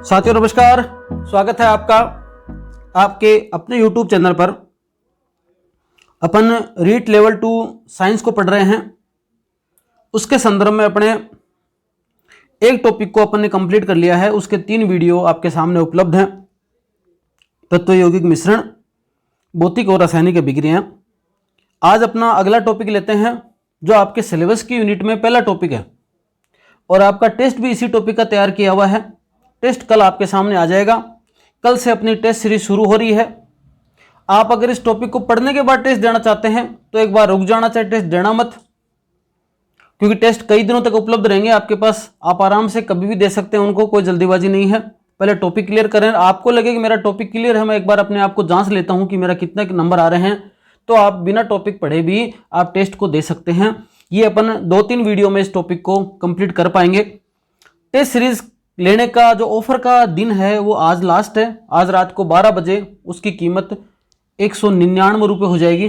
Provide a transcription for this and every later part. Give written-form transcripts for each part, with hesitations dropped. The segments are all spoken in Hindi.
साथियों नमस्कार, स्वागत है आपका आपके अपने YouTube चैनल पर। अपन रीट लेवल 2 साइंस को पढ़ रहे हैं। उसके संदर्भ में अपने एक टॉपिक को अपन ने कंप्लीट कर लिया है। उसके 3 वीडियो आपके सामने उपलब्ध हैं। तत्व यौगिक मिश्रण, भौतिक और रासायनिक अभिक्रियाएं। आज अपना अगला टॉपिक लेते हैं जो आपके सिलेबस की यूनिट में पहला टॉपिक है और आपका टेस्ट भी इसी टॉपिक का तैयार किया हुआ है। टेस्ट कल आपके सामने आ जाएगा। कल से अपनी टेस्ट सीरीज शुरू हो रही है। आप अगर इस टॉपिक को पढ़ने के बाद टेस्ट देना चाहते हैं तो एक बार रुक जाना चाहिए, टेस्ट देना मत, क्योंकि टेस्ट कई दिनों तक उपलब्ध रहेंगे आपके पास। आप आराम से कभी भी दे सकते हैं उनको, कोई जल्दीबाजी नहीं है। पहले टॉपिक क्लियर करें। आपको लगे कि मेरा टॉपिक क्लियर है, मैं एक बार अपने आप को जांच लेता हूं कि मेरा कितने नंबर आ रहे हैं, तो आप बिना टॉपिक पढ़े भी आप टेस्ट को दे सकते हैं। ये अपन 2-3 वीडियो में इस टॉपिक को कंप्लीट कर पाएंगे। टेस्ट सीरीज लेने का जो ऑफर का दिन है वो आज लास्ट है। आज रात को 12 बजे उसकी कीमत 199 रुपये हो जाएगी।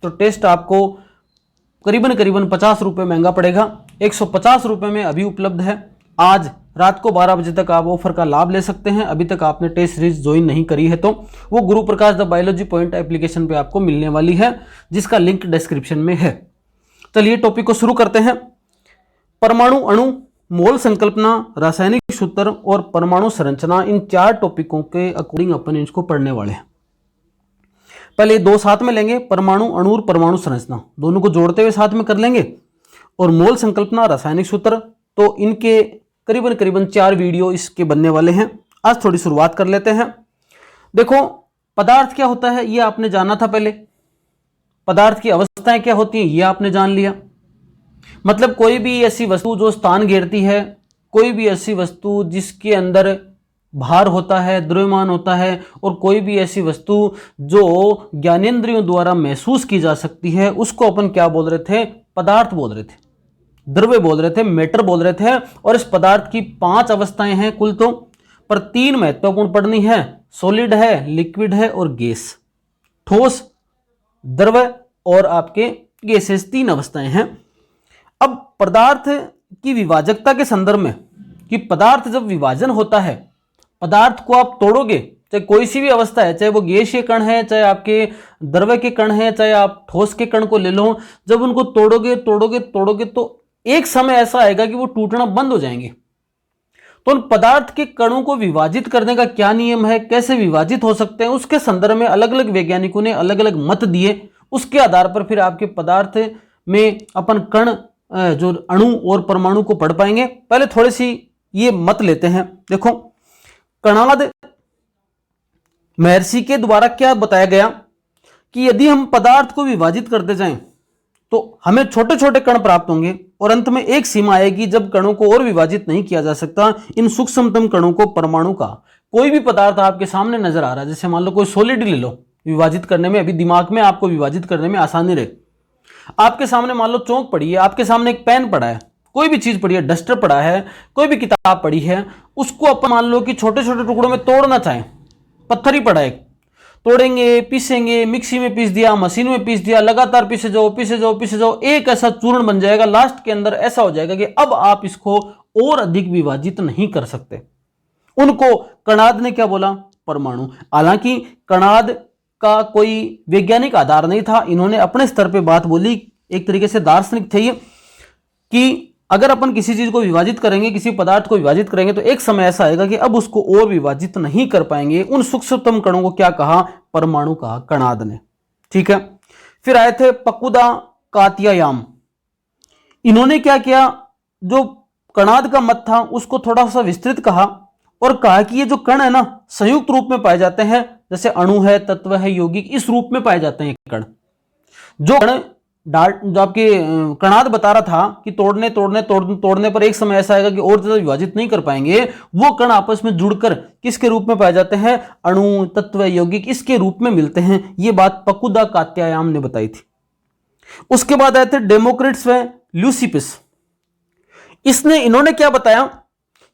तो टेस्ट आपको करीबन 50 रुपये महंगा पड़ेगा। 150 रुपये में अभी उपलब्ध है। आज रात को 12 बजे तक आप ऑफर का लाभ ले सकते हैं। अभी तक आपने टेस्ट सीरीज ज्वाइन नहीं करी है तो वो गुरु प्रकाश द बायोलॉजी पॉइंट एप्लीकेशन पे आपको मिलने वाली है, जिसका लिंक डिस्क्रिप्शन में है। चलिए टॉपिक को शुरू करते हैं। परमाणु अणु, मोल संकल्पना, रासायनिक सूत्र और परमाणु संरचना, इन 4 टॉपिकों के अकॉर्डिंग अपन इसको पढ़ने वाले हैं। पहले 2 साथ में लेंगे, परमाणु अणु और परमाणु संरचना, दोनों को जोड़ते हुए साथ में कर लेंगे। और मोल संकल्पना, रासायनिक सूत्र, तो इनके करीबन 4 वीडियो इसके बनने वाले हैं। आज थोड़ी शुरुआत कर लेते हैं। देखो, पदार्थ क्या होता है ये आपने जाना था पहले। पदार्थ की अवस्थाएं क्या होती हैं ये आपने जान लिया। मतलब कोई भी ऐसी वस्तु जो स्थान घेरती है, कोई भी ऐसी वस्तु जिसके अंदर भार होता है, द्रव्यमान होता है, और कोई भी ऐसी वस्तु जो ज्ञानेंद्रियों द्वारा महसूस की जा सकती है, उसको अपन क्या बोल रहे थे? पदार्थ बोल रहे थे, द्रव्य बोल रहे थे, मैटर बोल रहे थे। और इस पदार्थ की 5 अवस्थाएं हैं कुल, तो पर 3 महत्वपूर्ण पढ़नी है। सॉलिड है, लिक्विड है और गैस। ठोस, द्रव्य और आपके गैसेस, 3 अवस्थाएं हैं। अब पदार्थ की विभाजकता के संदर्भ में, कि पदार्थ जब विभाजन होता है, पदार्थ को आप तोड़ोगे, चाहे कोई सी भी अवस्था है, चाहे वो गैसीय कण है, चाहे आपके द्रव्य के कण है, चाहे आप ठोस के कण को ले लो, जब उनको तोड़ोगे तो एक समय ऐसा आएगा कि वो टूटना बंद हो जाएंगे। तो उन पदार्थ के कणों को विभाजित करने का क्या नियम है, कैसे विभाजित हो सकते हैं, उसके संदर्भ में अलग अलग वैज्ञानिकों ने अलग अलग मत दिए। उसके आधार पर फिर आपके पदार्थ में अपन कण, जो अणु और परमाणु को पढ़ पाएंगे। पहले थोड़ी सी ये मत लेते हैं। देखो, कणाद महर्षि के द्वारा क्या बताया गया कि यदि हम पदार्थ को विभाजित करते जाएं तो हमें छोटे छोटे कण प्राप्त होंगे और अंत में एक सीमा आएगी जब कणों को और विभाजित नहीं किया जा सकता। इन सूक्ष्मतम कणों को परमाणु का। कोई भी पदार्थ आपके सामने नजर आ रहा है, जैसे मान लो कोई सॉलिड ले लो, विभाजित करने में अभी दिमाग में आपको विभाजित करने में आसानी रहे। आपके सामने मान लो चौक पड़ी है, आपके सामने एक पेन पड़ा है, कोई भी चीज पड़ी है, डस्टर पड़ा है, कोई भी किताब पड़ी है, उसको अपन मान लो कि छोटे छोटे टुकड़ों में तोड़ना चाहें। पत्थर ही पड़ा है, तोड़ेंगे, पीसेंगे, मिक्सी में पीस दिया, मशीन में पीस दिया, लगातार पीसे जाओ, एक ऐसा चूर्ण बन जाएगा। लास्ट के अंदर ऐसा हो जाएगा कि अब आप इसको और अधिक विभाजित नहीं कर सकते। उनको कणाद ने क्या बोला? परमाणु। हालांकि कणाद का कोई वैज्ञानिक आधार नहीं था, इन्होंने अपने स्तर पे बात बोली। एक तरीके से दार्शनिक थे ये, कि अगर अपन किसी चीज को विभाजित करेंगे, किसी पदार्थ को विभाजित करेंगे, तो एक समय ऐसा आएगा कि अब उसको और विभाजित नहीं कर पाएंगे। उन सूक्ष्मतम कणों को क्या कहा? परमाणु कहा, कणाद ने। ठीक है। फिर आए थे पकुदा कात्यायाम। इन्होंने क्या किया? जो कणाद का मत था उसको थोड़ा सा विस्तृत कहा और कहा कि ये जो कण है ना, संयुक्त रूप में पाए जाते हैं। जैसे अणु है, तत्व है, यौगिक, इस रूप में पाए जाते हैं कण। जो कण जो आपके कणाद बता रहा था कि तोड़ने पर एक समय ऐसा आएगा कि और ज्यादा विभाजित नहीं कर पाएंगे, वो कण आपस में जुड़कर किसके रूप में पाए जाते हैं? अणु, तत्व, यौगिक, इसके रूप में मिलते हैं। ये बात पकुदा कात्यायाम ने बताई थी। उसके बाद आए थे डेमोक्रिटस व ल्यूसिपस। इन्होंने क्या बताया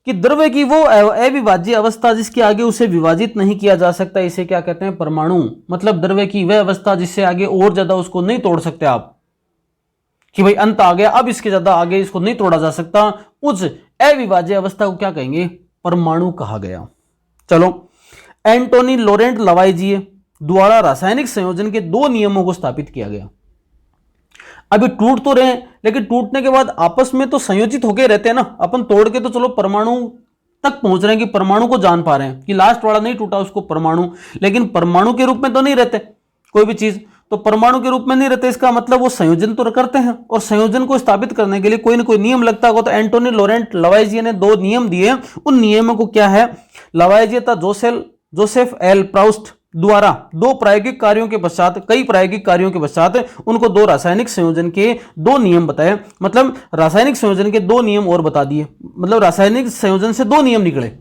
कि द्रव्य की वो अविभाज्य अवस्था जिसके आगे उसे विभाजित नहीं किया जा सकता, इसे क्या कहते हैं? परमाणु। मतलब द्रव्य की वह अवस्था जिससे आगे और ज्यादा उसको नहीं तोड़ सकते आप, कि भाई अंत आ गया, अब इसके ज्यादा आगे इसको नहीं तोड़ा जा सकता, उस अविभाज्य अवस्था को क्या कहेंगे? परमाणु कहा गया। चलो, एंटोनी लोरेंट लवाइजिए द्वारा रासायनिक संयोजन के दो नियमों को स्थापित किया गया। अभी टूट तो रहे हैं, लेकिन टूटने के बाद आपस में तो संयोजित होके रहते हैं ना। अपन तोड़ के तो चलो परमाणु तक पहुंच रहे हैं कि परमाणु को जान पा रहे हैं कि लास्ट वाला नहीं टूटा उसको परमाणु, लेकिन परमाणु के रूप में तो नहीं रहते कोई भी चीज, तो परमाणु के रूप में नहीं रहते, इसका मतलब वो संयोजन तो करते हैं, और संयोजन को स्थापित करने के लिए कोई ना कोई नियम लगता होगा। तो एंटोनी लोरेंट लवाइजिए ने दो नियम दिए। उन नियमों को क्या है, लवाइजिए तथा जोसेफ एल प्राउस्ट द्वारा दो प्रायोगिक कार्यों के पश्चात, कई प्रायोगिक कार्यों के पश्चात उनको दो रासायनिक संयोजन के दो नियम बताए। मतलब रासायनिक संयोजन के दो नियम और बता दिए, मतलब रासायनिक संयोजन से दो नियम निकले।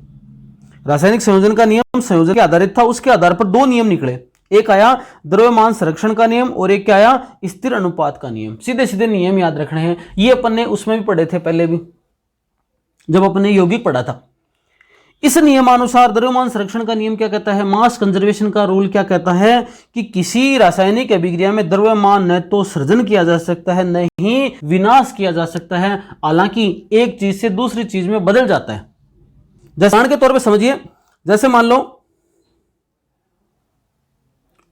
रासायनिक संयोजन का नियम संयोजन के आधारित था, उसके आधार पर दो नियम निकले। एक आया द्रव्यमान संरक्षण का नियम और एक क्या आया, स्थिर अनुपात का नियम। सीधे सीधे नियम याद रखने हैं। ये अपन ने उसमें भी पढ़े थे पहले भी, जब अपन ने यौगिक पढ़ा था। इस नियमानुसार द्रव्यमान संरक्षण का नियम क्या कहता है, मास कंजर्वेशन का रूल क्या कहता है कि किसी रासायनिक अभिक्रिया में द्रव्यमान न तो सृजन किया जा सकता है न ही विनाश किया जा सकता है, हालांकि एक चीज से दूसरी चीज में बदल जाता है। जैसे उदाहरण के तौर पे समझिए, जैसे मान लो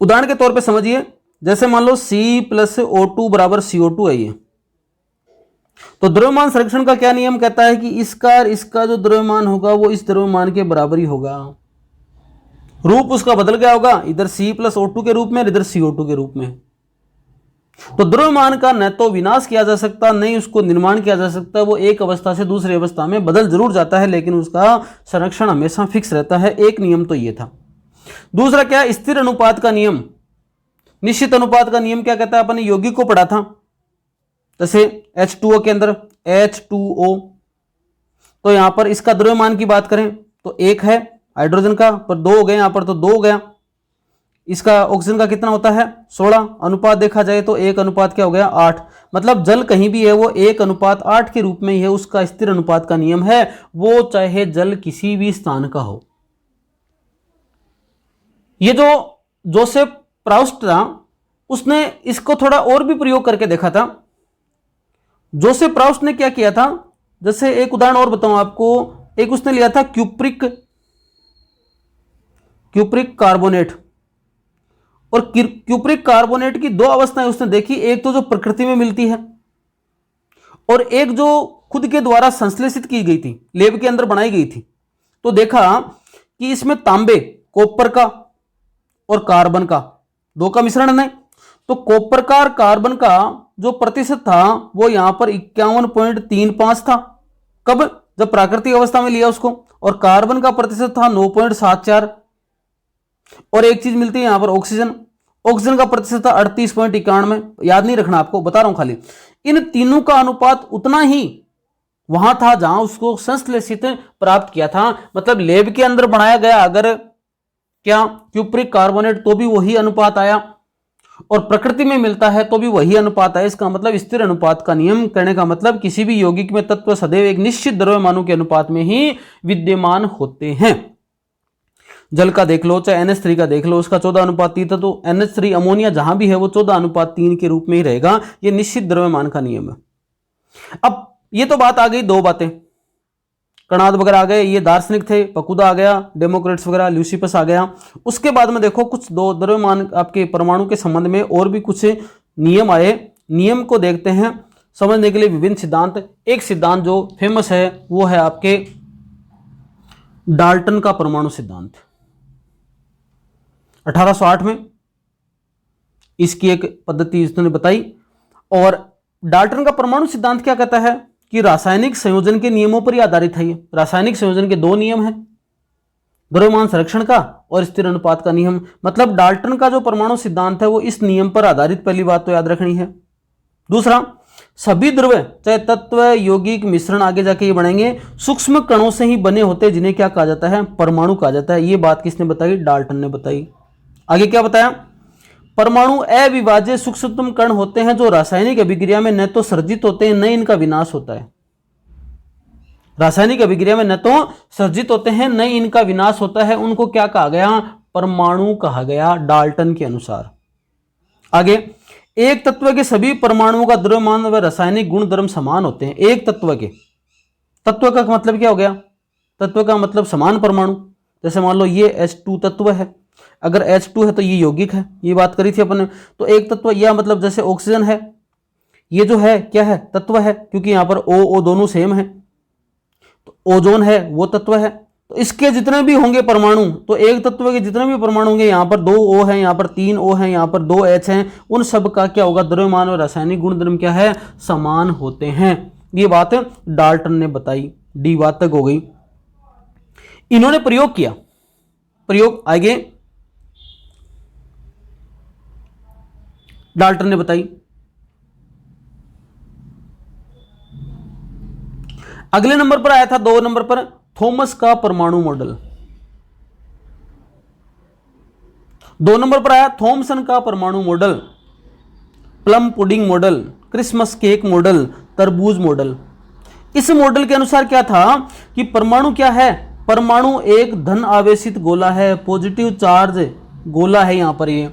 उदाहरण के तौर पे समझिए, जैसे मान लो C+O2 बराबर CO2 है ये, तो द्रव्यमान संरक्षण का क्या नियम कहता है कि इसका जो द्रव्यमान होगा वो इस द्रव्यमान के बराबर ही होगा। रूप उसका बदल गया होगा, इधर C+O2 के रूप में, इधर CO2 के रूप में। तो द्रव्यमान का न तो विनाश किया जा सकता, नहीं उसको निर्माण किया जा सकता, वो एक अवस्था से दूसरी अवस्था में बदल जरूर जाता है, लेकिन उसका संरक्षण हमेशा फिक्स रहता है। एक नियम तो ये था। दूसरा क्या, स्थिर अनुपात का नियम। निश्चित अनुपात का नियम क्या कहता है, अपन यौगिक को पढ़ा था। जैसे H2O के अंदर H2O, तो यहां पर इसका द्रव्यमान की बात करें तो एक है हाइड्रोजन का, पर दो हो गए, यहां पर तो दो हो गया। इसका ऑक्सीजन का कितना होता है 16। अनुपात देखा जाए तो 1 अनुपात क्या हो गया 8। मतलब जल कहीं भी है वो 1 अनुपात 8 के रूप में ही है, उसका स्थिर अनुपात का नियम है, वो चाहे जल किसी भी स्थान का हो। ये जो जोसेफ प्राउस्ट था उसने इसको थोड़ा और भी प्रयोग करके देखा था। जोसेफ प्राउस्ट ने क्या किया था, जैसे एक उदाहरण और बताऊं आपको, एक उसने लिया था क्यूप्रिक कार्बोनेट, और क्यूप्रिक कार्बोनेट की दो अवस्थाएं उसने देखी, एक तो जो प्रकृति में मिलती है और एक जो खुद के द्वारा संश्लेषित की गई थी, लेब के अंदर बनाई गई थी। तो देखा कि इसमें तांबे, कॉपर का और कार्बन का दो का मिश्रण है। तो कॉपर का और कार्बन का जो प्रतिशत था वो यहां पर 51.35 था। कब, जब प्राकृतिक अवस्था में लिया उसको। और कार्बन का प्रतिशत था 9.74। और एक चीज मिलती है यहां पर ऑक्सीजन का प्रतिशत था 38.91। याद नहीं रखना आपको, बता रहा हूं खाली। इन तीनों का अनुपात उतना ही वहां था जहां उसको संश्लेषित प्राप्त किया था। मतलब लेब के अंदर बनाया गया अगर क्या क्यूप्रिक कार्बोनेट तो भी वही अनुपात आया, और प्रकृति में मिलता है तो भी वही अनुपात है। इसका मतलब स्थिर अनुपात का नियम कहने का मतलब किसी भी यौगिक में तत्व सदैव एक निश्चित द्रव्यमानों के अनुपात में ही विद्यमान होते हैं। जल का देख लो, चाहे NH3 का देख लो, उसका 14:3 था, तो NH3 अमोनिया जहां भी है वो 14:3 के रूप में ही रहेगा। ये निश्चित द्रव्यमान का नियम है। अब ये तो बात आ गई, दो बातें, कणाद वगैरह आ गए, ये दार्शनिक थे, पकुदा आ गया, डेमोक्रेट्स वगैरह, ल्यूसिपस आ गया। उसके बाद में देखो कुछ दो द्रव्यमान आपके परमाणु के संबंध में और भी कुछ नियम आए। नियम को देखते हैं समझने के लिए विभिन्न सिद्धांत। एक सिद्धांत जो फेमस है वो है आपके डाल्टन का परमाणु सिद्धांत। 1808 में इसकी एक पद्धति इसने बताई। और डाल्टन का परमाणु सिद्धांत क्या कहता है कि रासायनिक संयोजन के नियमों पर ही आधारित है। ये रासायनिक संयोजन के दो नियम हैं, द्रव्यमान संरक्षण का और स्थिर अनुपात का नियम। मतलब डाल्टन का जो परमाणु सिद्धांत है वो इस नियम पर आधारित, पहली बात तो याद रखनी है। दूसरा, सभी द्रव्य चाहे तत्व, यौगिक, मिश्रण आगे जाके ये बनेंगे सूक्ष्म कणों से ही बने होते हैं, जिन्हें क्या कहा जाता है परमाणु कहा जाता है। ये बात किसने बताई, डाल्टन ने बताई। आगे क्या बताया, परमाणु अविभाज्य सूक्ष्मतम कण होते हैं जो रासायनिक अभिक्रिया में न तो सर्जित होते हैं न इनका विनाश होता है। रासायनिक अभिक्रिया में न तो सर्जित होते हैं न इनका विनाश होता है, उनको क्या कहा गया, परमाणु कहा गया डाल्टन के अनुसार। आगे, एक तत्व के सभी परमाणुओं का द्रव्यमान व रासायनिक गुण धर्म समान होते हैं। एक तत्व के, तत्व का मतलब क्या हो गया, तत्व का मतलब समान परमाणु। जैसे मान लो ये H2 तत्व है, अगर H2 है तो ये यौगिक है, ये बात करी थी अपन ने। तो एक तत्व यह मतलब जैसे ऑक्सीजन है, ये जो है क्या है, तत्व है, क्योंकि यहां पर O दोनों सेम है। तो ओजोन है वो तत्व है। तो इसके जितने भी होंगे परमाणु, तो एक तत्व के जितने भी परमाणु होंगे, यहां पर 2 O है, यहां पर 3 O है, यहां पर 2 H हैं, उन सब का क्या होगा, द्रव्यमान और रासायनिक गुणधर्म क्या है, समान होते हैं। ये बात डाल्टन ने बताई। डी बात तक हो गई। इन्होंने प्रयोग किया, प्रयोग आगे डाल्टन ने बताई। अगले नंबर पर आया था 2 नंबर पर थॉमस का परमाणु मॉडल। 2 नंबर पर आया थॉमसन का परमाणु model, plum pudding model, Christmas cake model, तरबूज मॉडल। इस मॉडल के अनुसार क्या था कि परमाणु क्या है, परमाणु एक धन आवेशित गोला है, पॉजिटिव चार्ज गोला है यहां पर ये,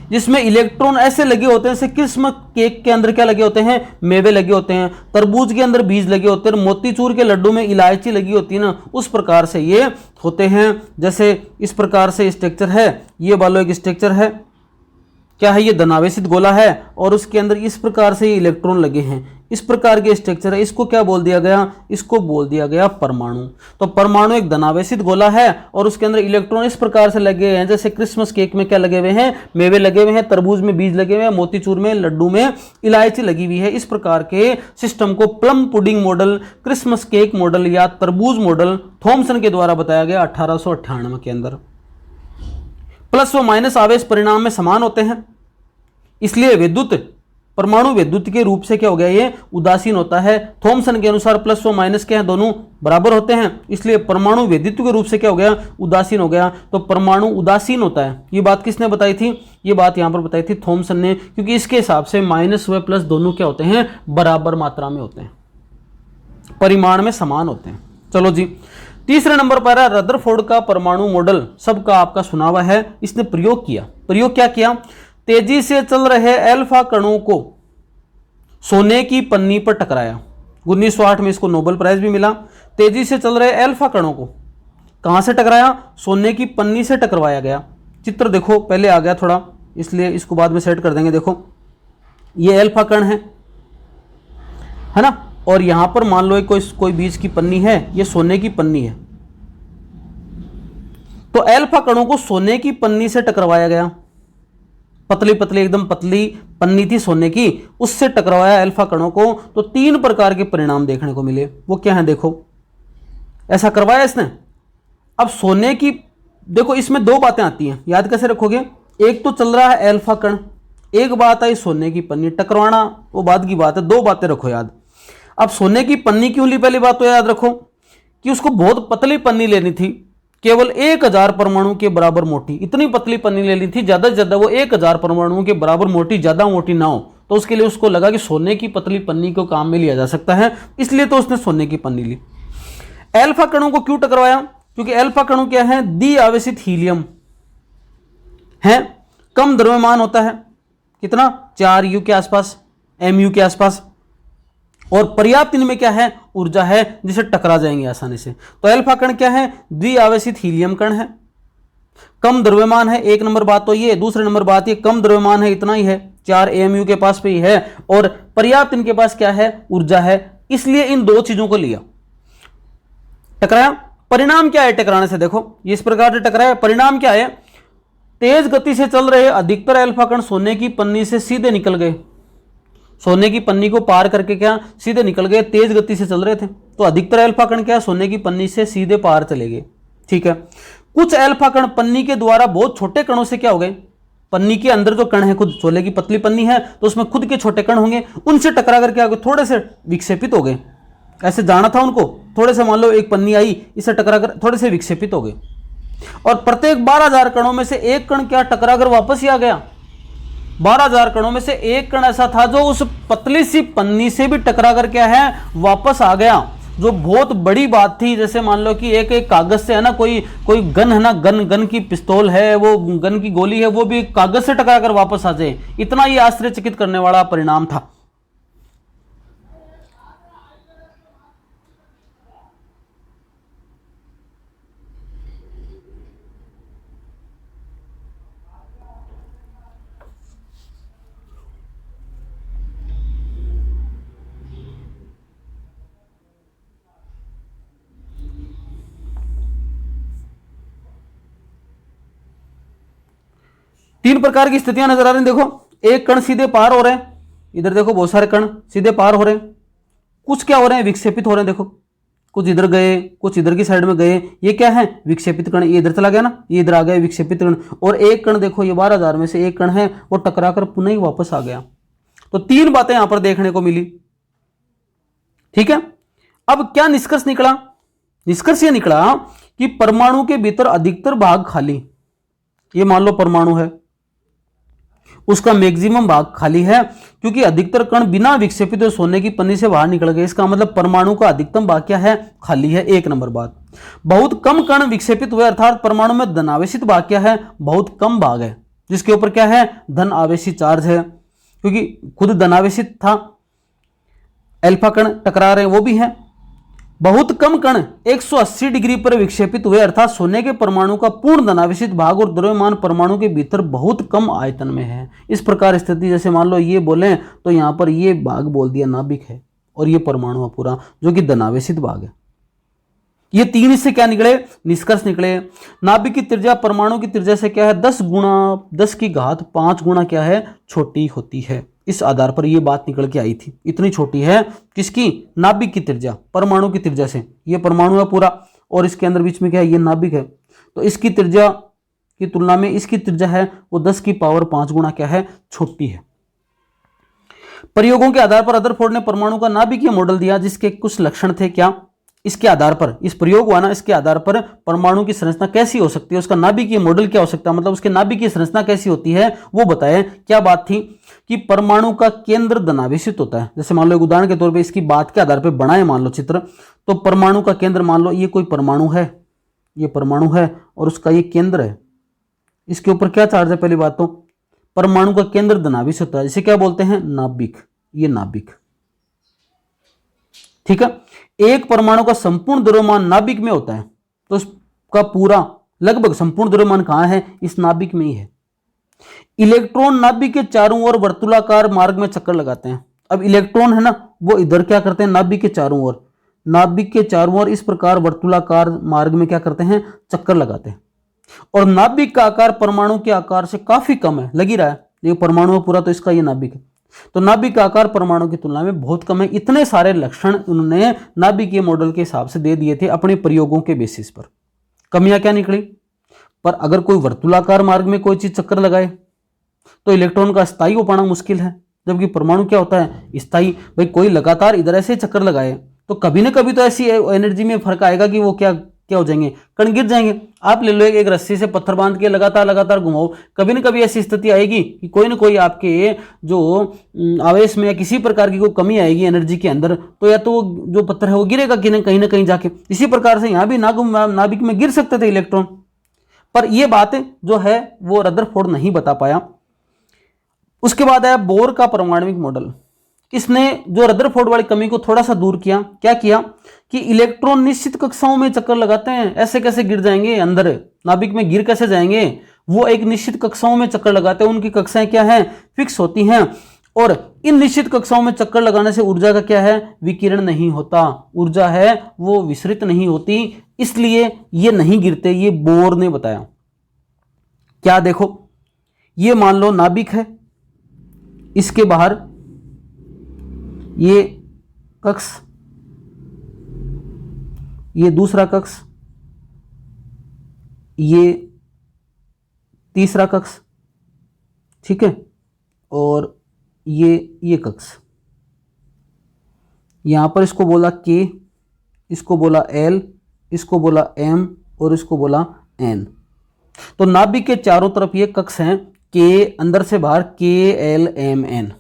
जिसमें इलेक्ट्रॉन ऐसे लगे होते हैं, जैसे क्रिसमस केक के अंदर क्या लगे होते हैं, मेवे लगे होते हैं, तरबूज के अंदर बीज लगे होते हैं, मोतीचूर के लड्डू में इलायची लगी होती है ना, उस प्रकार से ये होते हैं। जैसे इस प्रकार से स्ट्रक्चर है, ये वाला एक स्ट्रक्चर है, क्या है, ये धनावेशित गोला है और उसके अंदर इस प्रकार से ये इलेक्ट्रॉन लगे हैं, इस प्रकार के स्ट्रक्चर है। इसको क्या बोल दिया गया, इसको बोल दिया गया परमाणु। तो परमाणु एक धनावेशित गोला है और उसके अंदर इलेक्ट्रॉन इस प्रकार से लगे हैं, जैसे क्रिसमस केक में क्या लगे हुए हैं, मेवे लगे हुए हैं, तरबूज में बीज लगे हुए हैं, मोतीचूर में, लड्डू में इलायची लगी हुई है। इस प्रकार के सिस्टम को plum pudding model, Christmas cake model या तरबूज मॉडल थॉमसन के द्वारा बताया गया 1898 के अंदर। प्लस व माइनस आवेश परिणाम में समान होते हैं, इसलिए विद्युत परमाणु विद्युत के रूप से क्या हो गया, ये उदासीन होता है। थॉमसन के अनुसार प्लस व माइनस क्या है, दोनों बराबर होते हैं, इसलिए परमाणु विद्युत के रूप से क्या हो गया, उदासीन हो गया। तो परमाणु उदासीन होता है। ये बात किसने बताई थी, ये बात यहां पर बताई थी थॉमसन ने, क्योंकि इसके हिसाब से माइनस व प्लस दोनों क्या होते हैं, बराबर मात्रा में होते हैं, परिमाण में समान होते हैं। चलो जी, तीसरे नंबर पर है रदरफोर्ड का परमाणु मॉडल, सबका आपका सुना हुआ है। इसने प्रयोग किया, प्रयोग क्या किया, तेजी से चल रहे अल्फा कणों को सोने की पन्नी पर टकराया। 1908 में इसको नोबेल प्राइज भी मिला। तेजी से चल रहे अल्फा कणों को कहां से टकराया, सोने की पन्नी से टकराया गया। चित्र देखो, पहले आ गया थोड़ा, इसलिए इसको बाद में सेट कर देंगे। देखो ये अल्फा कण है ना, और यहां पर मान लो कोई बीज की पन्नी है, ये सोने की पन्नी है। तो अल्फा कणों को सोने की पन्नी से टकराया गया, पतली पतली एकदम पतली पन्नी थी सोने की, उससे टकराया अल्फा कणों को। तो 3 प्रकार के परिणाम देखने को मिले। वो क्या है, देखो ऐसा करवाया इसने। अब सोने की, देखो इसमें 2 बातें आती हैं, याद कैसे रखोगे, एक तो चल रहा है अल्फा कण, एक बात आई सोने की पन्नी, टकराना वो बाद की बात है, 2 बातें रखो याद। अब सोने की पन्नी क्यों ली, पहली बात तो याद रखो कि उसको बहुत पतली पन्नी लेनी थी, केवल 1000 परमाणु के बराबर मोटी, इतनी पतली पन्नी लेनी थी, ज्यादा से ज्यादा वो 1000 परमाणुओं के बराबर मोटी, ज्यादा मोटी ना हो। तो उसके लिए उसको लगा कि सोने की पतली पन्नी को काम में लिया जा सकता है, इसलिए तो उसने सोने की पन्नी ली। अल्फा कणों को क्यों टकराया, क्योंकि अल्फा कणों क्या है, द्वि आवेशित हीलियम है, कम द्रव्यमान होता है, कितना 4 U के आसपास, MU के आसपास, और पर्याप्त इनमें क्या है, ऊर्जा है, जिसे टकरा जाएंगे आसानी से। तो अल्फा कण क्या है, द्विआवेशित हीलियम कण है, कम द्रव्यमान है, 1 नंबर बात तो ये। दूसरे नंबर बात ये कम द्रव्यमान है, इतना ही है, 4 AMU के पास पे ही है, और पर्याप्त इनके पास क्या है, ऊर्जा है, इसलिए इन 2 चीजों को लिया, टकराया। परिणाम क्या है टकराने से, देखो ये इस प्रकार से टकराया, परिणाम क्या है, तेज गति से चल रहे अधिकतर अल्फा कण सोने की पन्नी से सीधे निकल गए, सोने की पन्नी को पार करके क्या सीधे निकल गए, तेज गति से चल रहे थे। तो अधिकतर अल्फा कण क्या सोने की पन्नी से सीधे पार चले गए, ठीक है। कुछ अल्फा कण पन्नी के द्वारा बहुत छोटे कणों से क्या हो गए, पन्नी के अंदर जो कण है, खुद सोने की पतली पन्नी है तो उसमें खुद के छोटे कण होंगे, उनसे टकरा करके आ गए, थोड़े से विक्षेपित हो गए। ऐसे जाना था उनको, थोड़े से मान लो एक पन्नी आई, इससे टकरा कर थोड़े से विक्षेपित हो गए, और प्रत्येक 12000 कणों में से एक कण क्या टकरा कर वापस ही आ गया। 12000 कणों में से एक कण ऐसा था जो उस पतली सी पन्नी से भी टकरा कर क्या है वापस आ गया, जो बहुत बड़ी बात थी। जैसे मान लो कि एक कागज से है ना, कोई गन है ना, गन की पिस्तौल है, वो गन की गोली है, वो भी कागज से टकरा कर वापस आ जाए, इतना ही आश्चर्यचकित करने वाला परिणाम था। तीन प्रकार की स्थितियां नजर आ रही हैं। देखो, एक कण सीधे पार हो रहे हैं, इधर देखो बहुत सारे कण सीधे पार हो रहे हैं, कुछ क्या हो रहे हैं, विक्षेपित हो रहे हैं। देखो कुछ इधर गए, कुछ इधर की साइड में गए, ये क्या है, विक्षेपित कण। ये इधर चला गया ना, ये इधर आ गया विक्षेपित कण। और एक कण देखो, ये 12,000 में से एक कण है, वो टकराकर पुनः ही वापस आ गया। तो तीन बातें यहां पर देखने को मिली। ठीक है, अब क्या निष्कर्ष निकला? निष्कर्ष ये निकला कि परमाणु के भीतर अधिकतर भाग खाली, ये मान लो परमाणु है, उसका मैक्सिमम भाग खाली है, क्योंकि अधिकतर कण बिना विक्षेपित हुए सोने की पन्नी से बाहर निकल गए। इसका मतलब परमाणु का अधिकतम भाग क्या है, खाली है। एक नंबर बात। बहुत कम कण विक्षेपित हुए, अर्थात परमाणु में धनावेशित भाग क्या है, बहुत कम भाग है, जिसके ऊपर क्या है, धन आवेशित चार्ज है, क्योंकि खुद धनावेशित था। अल्फा कण टकरा रहे हैं, वो भी है। बहुत कम कण 180 डिग्री पर विक्षेपित हुए, अर्थात सोने के परमाणु का पूर्ण धनावेशित भाग और द्रव्यमान परमाणु के भीतर बहुत कम आयतन में है। इस प्रकार स्थिति, जैसे मान लो ये बोले तो यहां पर ये भाग बोल दिया नाभिक है, और ये परमाणु है पूरा जो कि धनावेशित भाग है। ये तीन इससे क्या निकले, निष्कर्ष निकले। नाभिक की त्रिज्या परमाणु की त्रिज्या से क्या है, 10 गुणा 10 की घात 5 गुणा क्या है, छोटी होती है। इस आधार पर यह बात निकल के आई थी, इतनी छोटी है किसकी, नाभिक की त्रिज्या परमाणु की त्रिज्या से। ये परमाणु है पूरा, और इसके अंदर बीच में क्या है, ये नाभिक है। तो इसकी त्रिज्या की तुलना में इसकी त्रिज्या है वो 10 की पावर 5 गुणा क्या है, छोटी है। प्रयोगों के आधार पर रदरफोर्ड ने परमाणु का नाभिकीय मॉडल दिया, जिसके कुछ लक्षण थे। क्या, इसके आधार पर, इस प्रयोग हुआ ना, इसके आधार पर परमाणु की संरचना कैसी हो सकती है, उसका नाभिकीय मॉडल क्या हो सकता है, मतलब उसके नाभिकीय संरचना कैसी होती है वो बताए। क्या बात थी कि परमाणु का केंद्र धनावेशित होता है। जैसे मान लो एक उदाहरण के तौर पे इसकी बात के आधार पे बनाए मान लो चित्र, तो परमाणु का केंद्र मान लो ये कोई परमाणु है, ये परमाणु है और उसका ये केंद्र है, इसके ऊपर क्या चार्ज है, पहली बात तो परमाणु का केंद्र धनावेशित होता है, जिसे क्या बोलते हैं, नाभिक। ये नाभिक, ठीक है। एक परमाणु का संपूर्ण द्रव्यमान नाभिक में होता है, तो उसका पूरा लगभग संपूर्ण द्रव्यमान कहां है, इस नाभिक में ही है। इलेक्ट्रॉन नाभिक के चारों ओर वर्तुलाकार मार्ग में चक्कर लगाते हैं। अब इलेक्ट्रॉन है ना, वो इधर क्या करते हैं, नाभिक के चारों ओर, नाभिक के चारों ओर इस प्रकार वर्तुलाकार मार्ग में क्या करते हैं, चक्कर लगाते हैं। और नाभिक का आकार परमाणु के आकार से काफी कम है, लग ही रहा है, ये परमाणु है पूरा, तो इसका ये नाभिक है। तो नाभिक का आकार परमाणु की तुलना में बहुत कम है। इतने सारे लक्षण उन्होंने नाभिकीय मॉडल के हिसाब से दे दिए थे अपने प्रयोगों के बेसिस पर। कमियां क्या निकली, पर अगर कोई वर्तुलाकार मार्ग में कोई चीज चक्कर लगाए तो इलेक्ट्रॉन का स्थायी हो पाना मुश्किल है, जबकि परमाणु क्या होता है, स्थायी। भाई कोई लगातार इधर ऐसे चक्कर लगाए तो कभी ना कभी तो ऐसी एनर्जी में फर्क आएगा कि वो क्या हो जाएंगे, कण गिर जाएंगे। आप ले लो एक रस्सी से पत्थर बांध के लगातार घुमाओ, कभी ना कभी ऐसी स्थिति आएगी कि कोई ना कोई आपके जो आवेश में या किसी प्रकार की कोई कमी आएगी एनर्जी के अंदर, तो या तो जो पत्थर है वो गिरेगा कहीं ना कहीं जाके। इसी प्रकार से यहाँ भी नाभिक में गिर सकते थे इलेक्ट्रॉन, पर यह बात जो है वो रदरफोर्ड नहीं बता पाया। उसके बाद आया बोर का परमाणविक मॉडल। इसने जो रदरफोर्ड वाली कमी को थोड़ा सा दूर किया। क्या किया कि इलेक्ट्रॉन निश्चित कक्षाओं में चक्कर लगाते हैं, ऐसे कैसे गिर जाएंगे, अंदर नाभिक में गिर कैसे जाएंगे, वो एक निश्चित कक्षाओं में चक्कर लगाते हैं। उनकी कक्षाएं क्या हैं, फिक्स होती हैं, और इन निश्चित कक्षाओं में चक्कर लगाने से ऊर्जा का क्या है, विकिरण नहीं होता, ऊर्जा है वो विसरित नहीं होती, इसलिए ये नहीं गिरते। ये बोर ने बताया। क्या, देखो ये मान लो नाभिक है, इसके बाहर ये कक्ष, ये दूसरा कक्ष, ये तीसरा कक्ष, ठीक है, और ये कक्ष। यहां पर इसको बोला K, इसको बोला L, इसको बोला M और इसको बोला N। तो नाभिक के चारों तरफ ये कक्ष हैं, K अंदर से बाहर K L M N।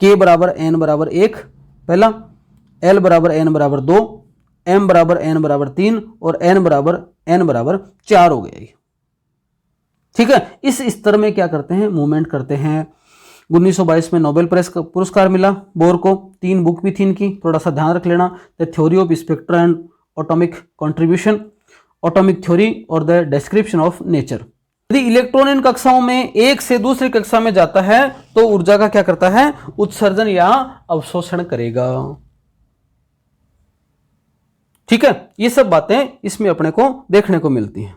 K बराबर N बराबर 1 पहला, L बराबर N बराबर 2, M बराबर N बराबर 3 और N बराबर N बराबर 4 हो गया। ठीक है, इस स्तर में क्या करते हैं, मूवमेंट करते हैं। 1922 में नोबेल पुरस्कार मिला बोर को। 3 बुक भी थी इनकी, थोड़ा सा ध्यान रख लेना, the theory of spectra and atomic contribution, atomic theory और द डिस्क्रिप्शन ऑफ नेचर। यदि इलेक्ट्रॉन इन कक्षाओं में एक से दूसरी कक्षा में जाता है तो ऊर्जा का क्या करता है, उत्सर्जन या अवशोषण करेगा। ठीक है, ये सब बातें इसमें अपने को देखने को मिलती हैं।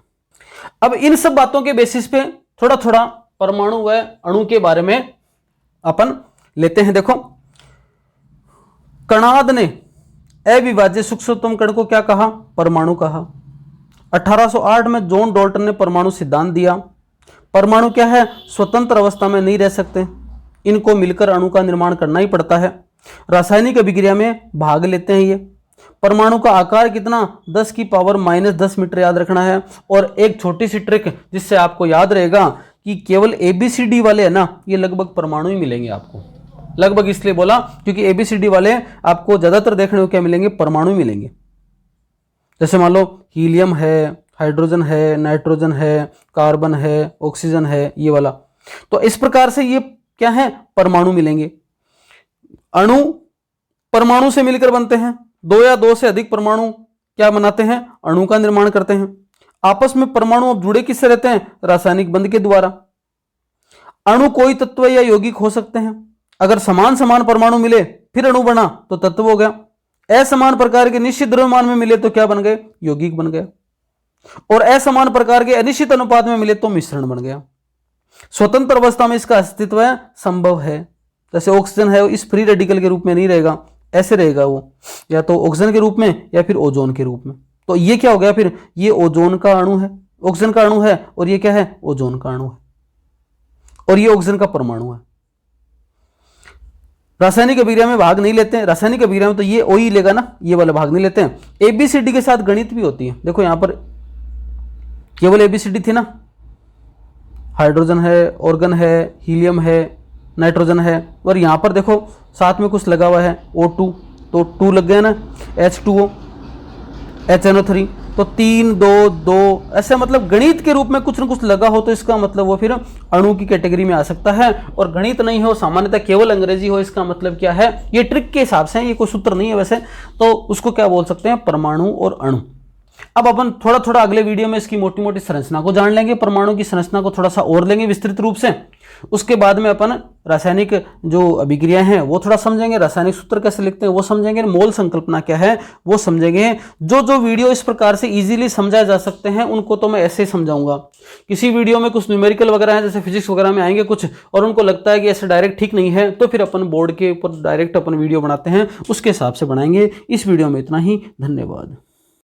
अब इन सब बातों के बेसिस पे थोड़ा थोड़ा परमाणु व अणु के बारे में अपन लेते हैं। देखो, कणाद ने अविभाज्य सूक्ष्मतम कण को क्या कहा? परमाणु कहा। 1808 में जॉन डाल्टन ने परमाणु सिद्धांत दिया। परमाणु क्या है? स्वतंत्र अवस्था में नहीं रह सकते, इनको मिलकर अणु का निर्माण करना ही पड़ता है। रासायनिक अभिक्रिया में भाग लेते हैं ये। परमाणु का आकार कितना? 10 की पावर -10 मीटर याद रखना है। और एक छोटी सी ट्रिक जिससे आपको याद रहेगा कि केवल ABCD वाले है ना, ये लगभग परमाणु ही मिलेंगे आपको। लगभग इसलिए बोला क्योंकि ABCD वाले आपको ज्यादातर देखने को क्या मिलेंगे? परमाणु मिलेंगे। जैसे मान लो हीलियम है, हाइड्रोजन है, नाइट्रोजन है, कार्बन है, ऑक्सीजन है, ये वाला। तो इस प्रकार से ये क्या है? परमाणु मिलेंगे। अणु परमाणु से मिलकर बनते हैं। 2 या 2 से अधिक परमाणु क्या बनाते हैं? अणु का निर्माण करते हैं। आपस में परमाणु अब जुड़े किससे रहते हैं? रासायनिक बंध के द्वारा। अणु कोई तत्व या यौगिक हो सकते हैं। अगर समान समान परमाणु मिले फिर अणु बना तो तत्व हो गया। असमान प्रकार के निश्चित द्रव्यमान में मिले तो क्या बन गए? यौगिक बन गए। और असमान प्रकार के अनिश्चित अनुपात में मिले तो मिश्रण बन गया। स्वतंत्र अवस्था में इसका अस्तित्व संभव है। जैसे ऑक्सीजन है, इस फ्री रेडिकल के रूप में नहीं रहेगा, ऐसे रहेगा वो, या तो ऑक्सीजन के रूप में या फिर ओजोन के रूप में। तो ये क्या हो गया फिर? ये ओजोन का अणु है, ऑक्सीजन का अणु है, और ये क्या है? ओजोन का अणु है, और ये ऑक्सीजन का परमाणु है। रासायनिक अभिक्रिया में भाग नहीं लेते हैं। रासायनिक अभिक्रिया में तो ये ओ ही लेगा ना, ये वाला भाग नहीं लेते हैं। ABCD के साथ गणित भी होती है। देखो यहां पर केवल ABCD थी ना, हाइड्रोजन है, ऑर्गन है, हीलियम है, नाइट्रोजन है, और यहां पर देखो साथ में कुछ लगा हुआ है O2, तो 2 लग गया ना, H2O, HNO3, तो 3 2 2 ऐसे, मतलब गणित के रूप में कुछ न कुछ लगा हो तो इसका मतलब वो फिर अणु की कैटेगरी में आ सकता है। और गणित नहीं हो, सामान्यतः केवल अंग्रेजी हो, इसका मतलब क्या है? ये ट्रिक के हिसाब से, ये कोई सूत्र नहीं है वैसे, तो उसको क्या बोल सकते हैं? परमाणु और अणु। अब अपन थोड़ा थोड़ा अगले वीडियो में इसकी मोटी मोटी संरचना को जान लेंगे, परमाणु की संरचना को थोड़ा सा और लेंगे विस्तृत रूप से। उसके बाद में अपन रासायनिक जो अभिक्रिया हैं वो थोड़ा समझेंगे, रासायनिक सूत्र कैसे लिखते हैं वो समझेंगे, मोल संकल्पना क्या है वो समझेंगे। जो वीडियो इस प्रकार से इजीली समझाए जा सकते हैं उनको तो मैं ऐसे ही समझाऊंगा। किसी वीडियो में कुछ न्यूमेरिकल वगैरह है, जैसे फिजिक्स वगैरह में आएंगे कुछ, और उनको लगता है कि ऐसे डायरेक्ट ठीक नहीं है, तो फिर अपन बोर्ड के ऊपर डायरेक्ट अपन वीडियो बनाते हैं, उसके हिसाब से बनाएंगे। इस वीडियो में इतना ही, धन्यवाद।